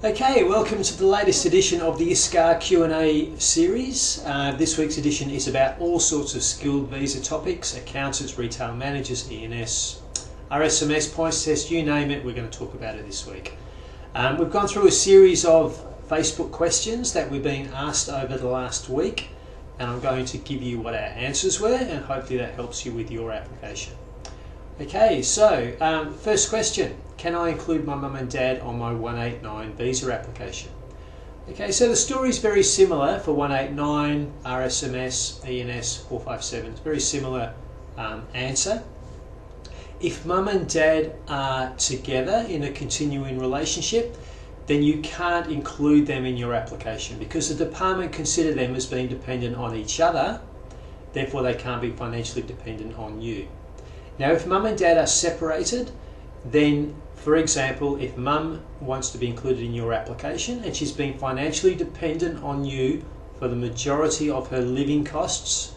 Okay, welcome to the latest edition of the Iscah Q&A Series. This week's edition is about all sorts of skilled visa topics: accountants, retail managers, E&S, RSMS, points test, you name it, we're going to talk about it this week. We've gone through a series of Facebook questions that we've been asked over the last week, and I'm going to give you what our answers were, and hopefully that helps you with your application. Okay, so first question: can I include my mum and dad on my 189 visa application? Okay, so the story is very similar for 189, RSMS, E&S 457. It's very similar answer. If mum and dad are together in a continuing relationship, then you can't include them in your application because the department consider them as being dependent on each other, therefore they can't be financially dependent on you. Now, if mum and dad are separated, then, for example, if mum wants to be included in your application and she's been financially dependent on you for the majority of her living costs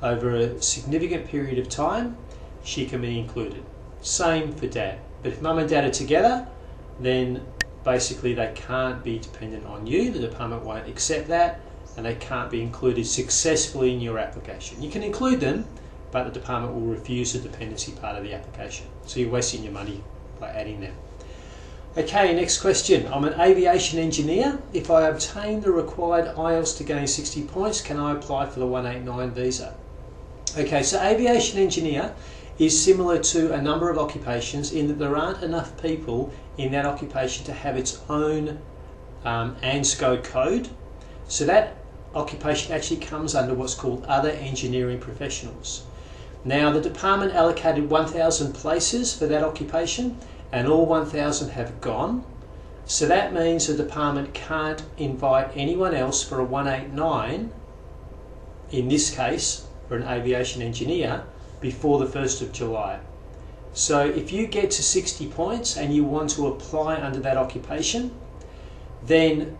over a significant period of time, she can be included. Same for dad. But if mum and dad are together, then basically they can't be dependent on you. The department won't accept that, and they can't be included successfully in your application. You can include them, but the department will refuse the dependency part of the application. So you're wasting your money by adding them. Okay, next question. I'm an aviation engineer. If I obtain the required IELTS to gain 60 points, can I apply for the 189 visa? Okay, so aviation engineer is similar to a number of occupations in that there aren't enough people in that occupation to have its own ANSCO code. So that occupation actually comes under what's called other engineering professionals. Now, the department allocated 1,000 places for that occupation, and all 1,000 have gone. So that means the department can't invite anyone else for a 189, in this case, for an aviation engineer, before the 1st of July. So if you get to 60 points and you want to apply under that occupation, then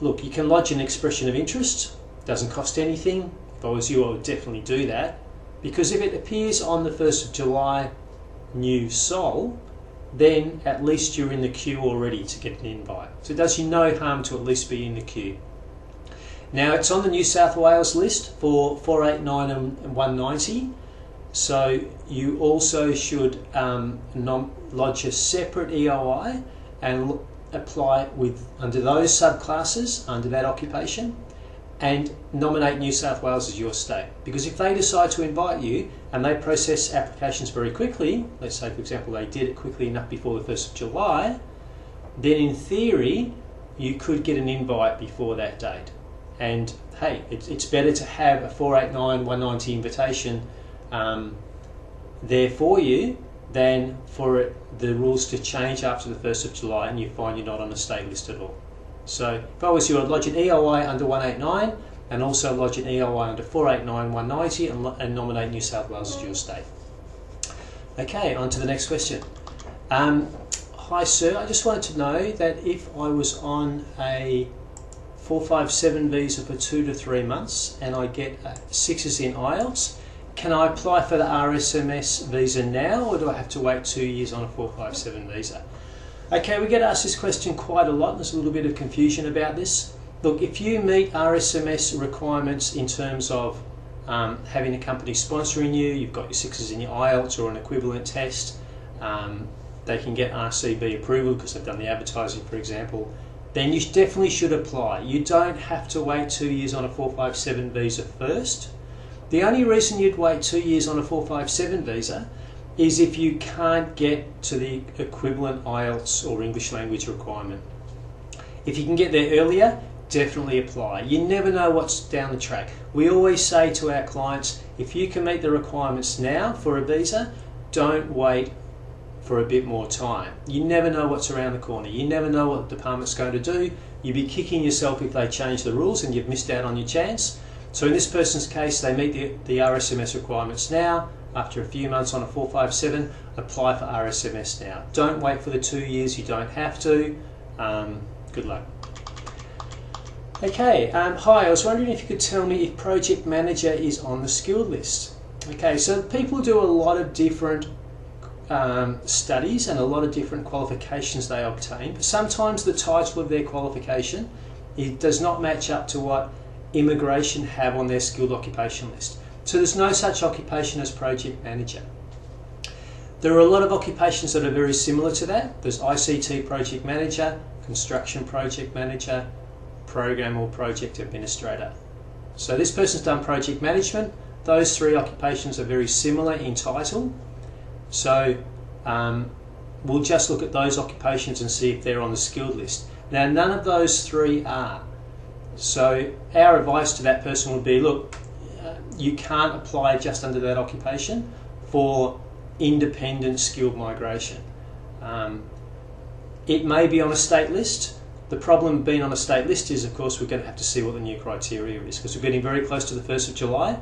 look, you can lodge an expression of interest. It doesn't cost anything. If I was you, I would definitely do that. Because if it appears on the 1st of July new sol, then at least you're in the queue already to get an invite. So it does you no harm to at least be in the queue. Now, it's on the New South Wales list for 489 and 190. So you also should lodge a separate EOI and apply under those subclasses under that occupation, and nominate New South Wales as your state. Because if they decide to invite you and they process applications very quickly, let's say for example they did it quickly enough before the 1st of July, then in theory you could get an invite before that date. And hey, it's better to have a 489, 190 invitation there for you than for the rules to change after the 1st of July and you find you're not on a state list at all. So if I was you, I'd lodge an EOI under 189 and also lodge an EOI under 489, 190 and nominate New South Wales as your state. Okay, on to the next question. Hi sir, I just wanted to know that if I was on a 457 visa for 2 to 3 months and I get 6s in IELTS, can I apply for the RSMS visa now, or do I have to wait 2 years on a 457 visa? Okay, we get asked this question quite a lot. There's a little bit of confusion about this. Look, if you meet RSMS requirements in terms of having a company sponsoring you, you've got your 6s in your IELTS or an equivalent test, they can get RCB approval because they've done the advertising, for example, then you definitely should apply. You don't have to wait 2 years on a 457 visa first. The only reason you'd wait 2 years on a 457 visa is if you can't get to the equivalent IELTS or English language requirement. If you can get there earlier, definitely apply. You never know what's down the track. We always say to our clients, if you can meet the requirements now for a visa, don't wait for a bit more time. You never know what's around the corner. You never know what the department's going to do. You'd be kicking yourself if they change the rules and you've missed out on your chance. So in this person's case, they meet the RSMS requirements now. After a few months on a 457, apply for RSMS now. Don't wait for the 2 years, you don't have to. Good luck. Okay, hi, I was wondering if you could tell me if project manager is on the skilled list. Okay, so people do a lot of different studies and a lot of different qualifications they obtain, but sometimes the title of their qualification does not match up to what immigration have on their skilled occupation list. So there's no such occupation as project manager. There are a lot of occupations that are very similar to that. There's ICT project manager, construction project manager, program or project administrator. So this person's done project management. Those three occupations are very similar in title. So we'll just look at those occupations and see if they're on the skilled list. Now, none of those three are. So our advice to that person would be, look, you can't apply just under that occupation for independent skilled migration. It may be on a state list. The problem being on a state list is, of course, we're going to have to see what the new criteria is, because we're getting very close to the 1st of July,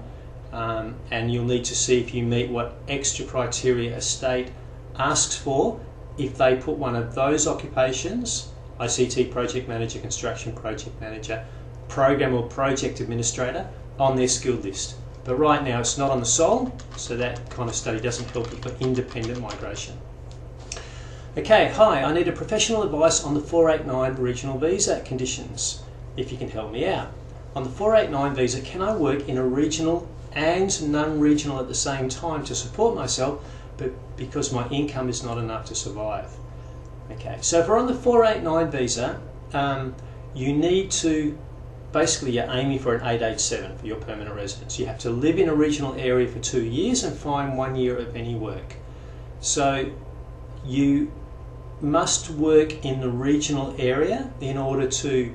and you'll need to see if you meet what extra criteria a state asks for if they put one of those occupations, ICT project manager, construction project manager, program or project administrator, on their skilled list. But right now it's not on the SOL, so that kind of study doesn't help you for independent migration. Okay, hi, I need a professional advice on the 489 regional visa conditions, if you can help me out. On the 489 visa, can I work in a regional and non-regional at the same time to support myself, but because my income is not enough to survive? Okay, so if we're on the 489 visa, you need to, basically you're aiming for an 887 for your permanent residence. You have to live in a regional area for 2 years and find 1 year of any work. So you must work in the regional area in order to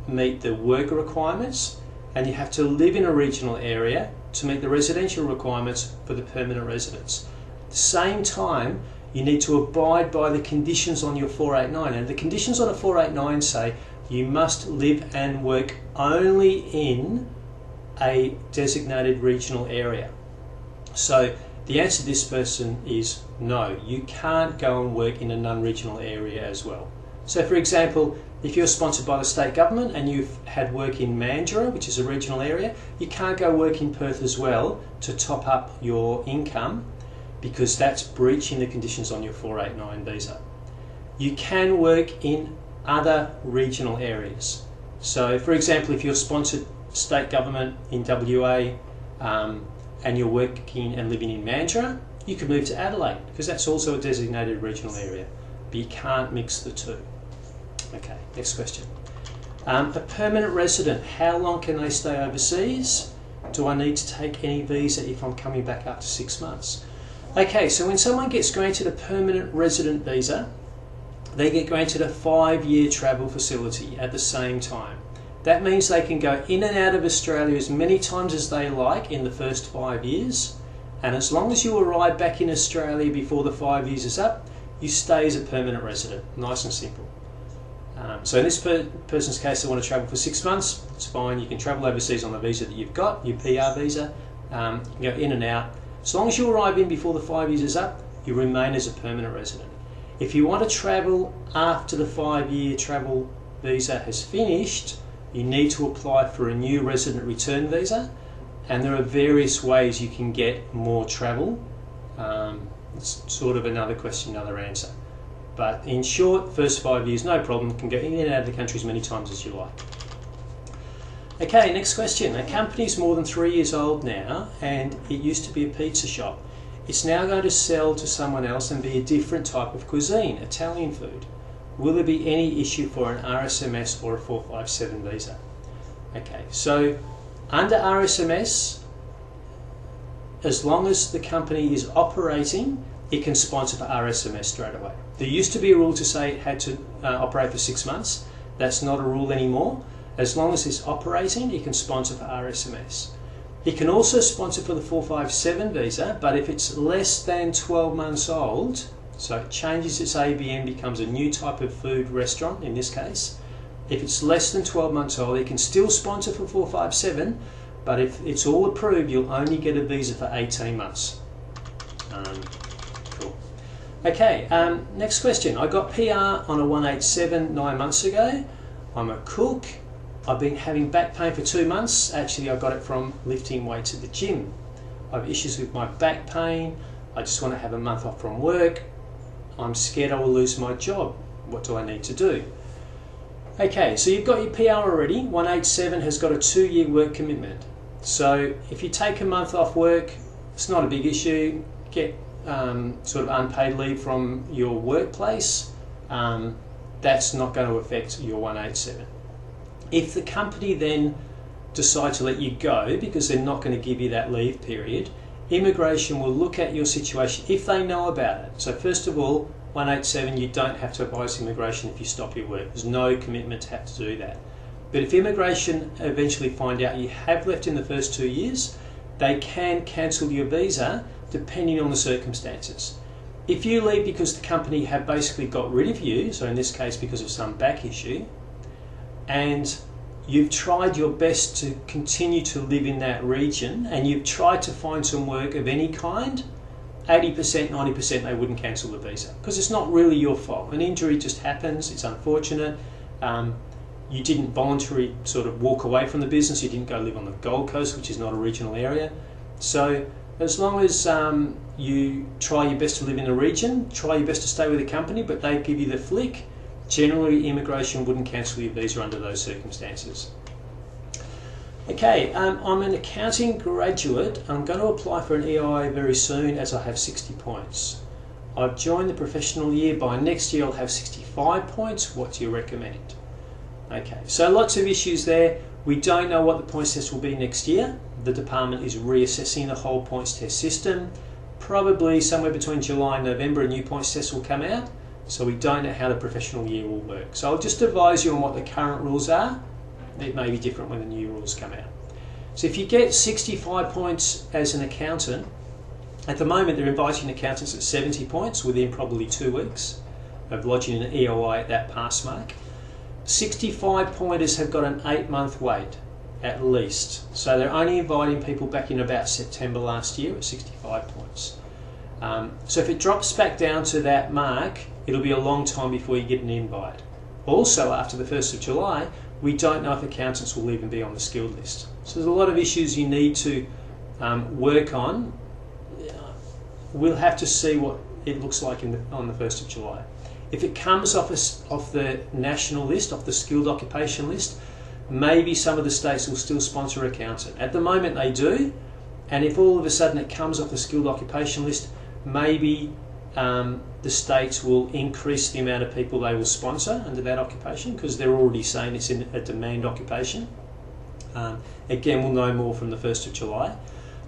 meet the work requirements, and you have to live in a regional area to meet the residential requirements for the permanent residence. At the same time, you need to abide by the conditions on your 489, and the conditions on a 489 say you must live and work only in a designated regional area. So the answer to this person is no, you can't go and work in a non-regional area as well. So for example, if you're sponsored by the state government and you've had work in Mandurah, which is a regional area, you can't go work in Perth as well to top up your income, because that's breaching the conditions on your 489 visa. You can work in other regional areas. So for example, if you're sponsored state government in WA and you're working and living in Mandurah, you can move to Adelaide, because that's also a designated regional area, but you can't mix the two. Okay, next question. A permanent resident, how long can they stay overseas? Do I need to take any visa if I'm coming back up to 6 months? Okay, so when someone gets granted a permanent resident visa, they get granted a 5-year travel facility at the same time. That means they can go in and out of Australia as many times as they like in the first 5 years, and as long as you arrive back in Australia before the 5 years is up, you stay as a permanent resident. Nice and simple. So in this person's case, they want to travel for 6 months. It's fine. You can travel overseas on the visa that you've got, your PR visa. You can go in and out. As long as you arrive in before the 5 years is up, you remain as a permanent resident. If you want to travel after the 5-year travel visa has finished, you need to apply for a new resident return visa, and there are various ways you can get more travel. It's sort of another question, another answer. But in short, first 5 years, no problem, can go in and out of the country as many times as you like. Okay, next question. A company's more than 3 years old now, and it used to be a pizza shop. It's now going to sell to someone else and be a different type of cuisine, Italian food. Will there be any issue for an RSMS or a 457 visa? Okay, so under RSMS, as long as the company is operating, it can sponsor for RSMS straight away. There used to be a rule to say it had to operate for 6 months. That's not a rule anymore. As long as it's operating, it can sponsor for RSMS. It can also sponsor for the 457 visa, but if it's less than 12 months old, so it changes its ABN, becomes a new type of food restaurant in this case. If it's less than 12 months old, it can still sponsor for 457, but if it's all approved, you'll only get a visa for 18 months. Cool. Okay, next question. I got PR on a 187 9 months ago. I'm a cook. I've been having back pain for 2 months. Actually, I got it from lifting weights at the gym. I have issues with my back pain. I just want to have a month off from work. I'm scared I will lose my job. What do I need to do? Okay, so you've got your PR already. 187 has got a 2-year work commitment. So if you take a month off work, it's not a big issue. Get sort of unpaid leave from your workplace. That's not going to affect your 187. If the company then decide to let you go because they're not going to give you that leave period, immigration will look at your situation if they know about it. So first of all, 187, you don't have to advise immigration if you stop your work. There's no commitment to have to do that. But if immigration eventually find out you have left in the first 2 years, they can cancel your visa depending on the circumstances. If you leave because the company have basically got rid of you, so in this case because of some back issue, and you've tried your best to continue to live in that region and you've tried to find some work of any kind, 80%, 90% they wouldn't cancel the visa because it's not really your fault. An injury just happens, it's unfortunate. You didn't voluntarily sort of walk away from the business, you didn't go live on the Gold Coast, which is not a regional area. So as long as you try your best to live in the region, try your best to stay with the company, but they give you the flick, generally immigration wouldn't cancel your visa under those circumstances. Okay, I'm an accounting graduate. I'm going to apply for an EI very soon as I have 60 points. I've joined the professional year. By next year I'll have 65 points. What do you recommend? Okay, so lots of issues there. We don't know what the points test will be next year. The department is reassessing the whole points test system. Probably somewhere between July and November a new points test will come out. So we don't know how the professional year will work. So I'll just advise you on what the current rules are. It may be different when the new rules come out. So if you get 65 points as an accountant, at the moment they're inviting accountants at 70 points within probably 2 weeks of lodging an EOI at that pass mark. 65 pointers have got an 8-month wait at least. So they're only inviting people back in about September last year at 65 points. So if it drops back down to that mark, it'll be a long time before you get an invite. Also, after the 1st of July, we don't know if accountants will even be on the skilled list. So there's a lot of issues you need to work on. We'll have to see what it looks like on the 1st of July. If it comes off the national list, off the skilled occupation list, maybe some of the states will still sponsor an accountant. At the moment they do, and if all of a sudden it comes off the skilled occupation list, maybe the states will increase the amount of people they will sponsor under that occupation because they're already saying it's in a demand occupation. Again, we'll know more from the 1st of July.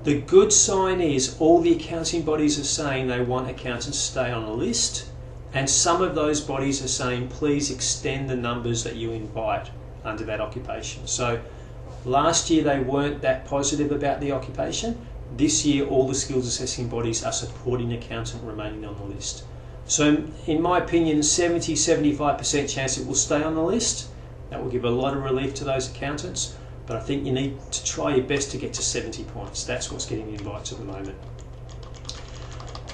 The good sign is all the accounting bodies are saying they want accountants to stay on a list, and some of those bodies are saying please extend the numbers that you invite under that occupation. So last year they weren't that positive about the occupation. This year all the skills assessing bodies are supporting accountant remaining on the list. So in my opinion, 70-75% chance it will stay on the list. That will give a lot of relief to those accountants, but I think you need to try your best to get to 70 points. That's what's getting the invites at the moment.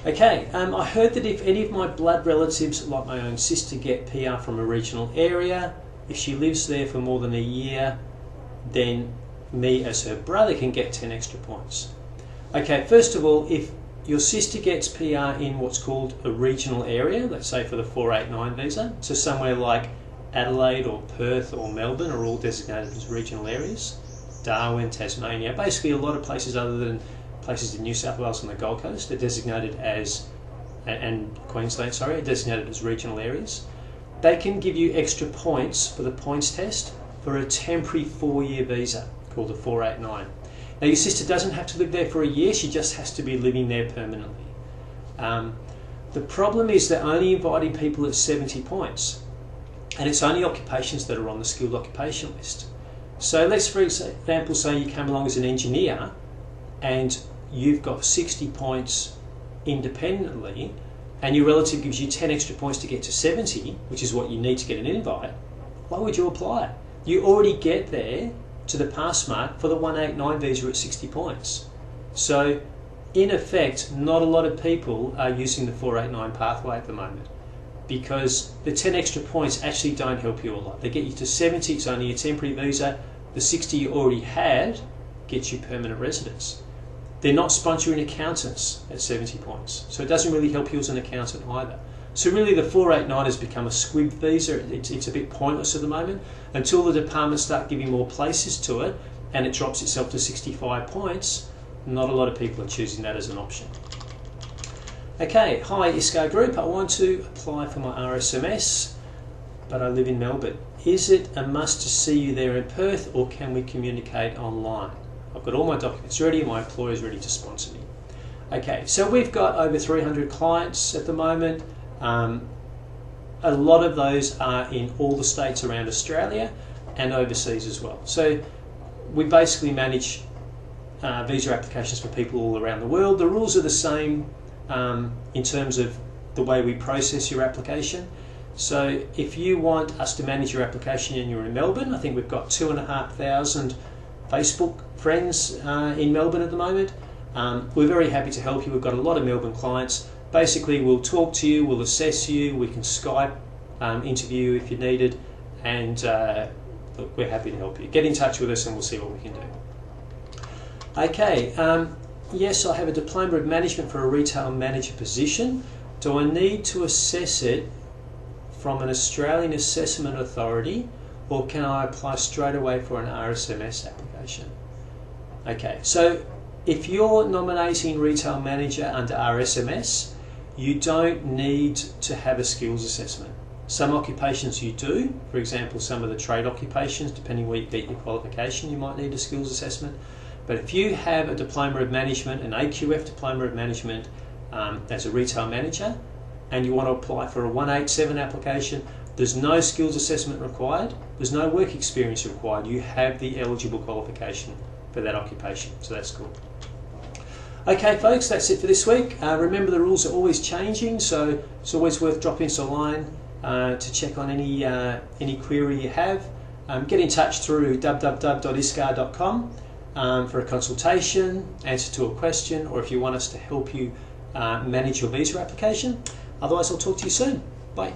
Okay, I heard that if any of my blood relatives, like my own sister, get PR from a regional area, if she lives there for more than a year, then me as her brother can get 10 extra points. Okay, first of all, if your sister gets PR in what's called a regional area, let's say for the 489 visa, so somewhere like Adelaide or Perth or Melbourne are all designated as regional areas, Darwin, Tasmania, basically a lot of places other than places in New South Wales and the Gold Coast are designated as, and Queensland, sorry, are designated as regional areas. They can give you extra points for the points test for a temporary 4-year visa called a 489. Now your sister doesn't have to live there for a year, she just has to be living there permanently. The problem is they're only inviting people at 70 points, and it's only occupations that are on the skilled occupation list. So let's, for example, say you come along as an engineer and you've got 60 points independently, and your relative gives you 10 extra points to get to 70, which is what you need to get an invite. Why would you apply? You already get there to the pass mark for the 189 visa at 60 points. So in effect, not a lot of people are using the 489 pathway at the moment because the 10 extra points actually don't help you a lot. They get you to 70, it's only a temporary visa. The 60 you already had gets you permanent residence. They're not sponsoring accountants at 70 points, so it doesn't really help you as an accountant either. So really the 489 has become a squib visa. It's a bit pointless at the moment until the departments start giving more places to it and it drops itself to 65 points. Not a lot of people are choosing that as an option. Okay, hi Iscah Group, I want to apply for my RSMS, but I live in Melbourne. Is it a must to see you there in Perth, or can we communicate online? I've got all my documents ready, my employer is ready to sponsor me. Okay, so we've got over 300 clients at the moment. A lot of those are in all the states around Australia and overseas as well. So we basically manage visa applications for people all around the world. The rules are the same in terms of the way we process your application. So if you want us to manage your application and you're in Melbourne, I think we've got 2,500 Facebook friends in Melbourne at the moment. We're very happy to help you. We've got a lot of Melbourne clients. Basically, we'll talk to you, we'll assess you, we can Skype interview if you need it, and look, we're happy to help you. Get in touch with us and we'll see what we can do. Okay, yes, I have a diploma of management for a retail manager position. Do I need to assess it from an Australian assessment authority, or can I apply straight away for an RSMS application? Okay, so if you're nominating retail manager under RSMS, you don't need to have a skills assessment. Some occupations you do, for example, some of the trade occupations, depending where you get your qualification, you might need a skills assessment. But if you have a diploma of management, an AQF diploma of management as a retail manager, and you want to apply for a 187 application, there's no skills assessment required, there's no work experience required. You have the eligible qualification for that occupation, so that's cool. Okay folks, that's it for this week. Remember, the rules are always changing, so it's always worth dropping us a line to check on any query you have. Get in touch through www.iscah.com for a consultation, answer to a question, or if you want us to help you manage your visa application. Otherwise, I'll talk to you soon. Bye.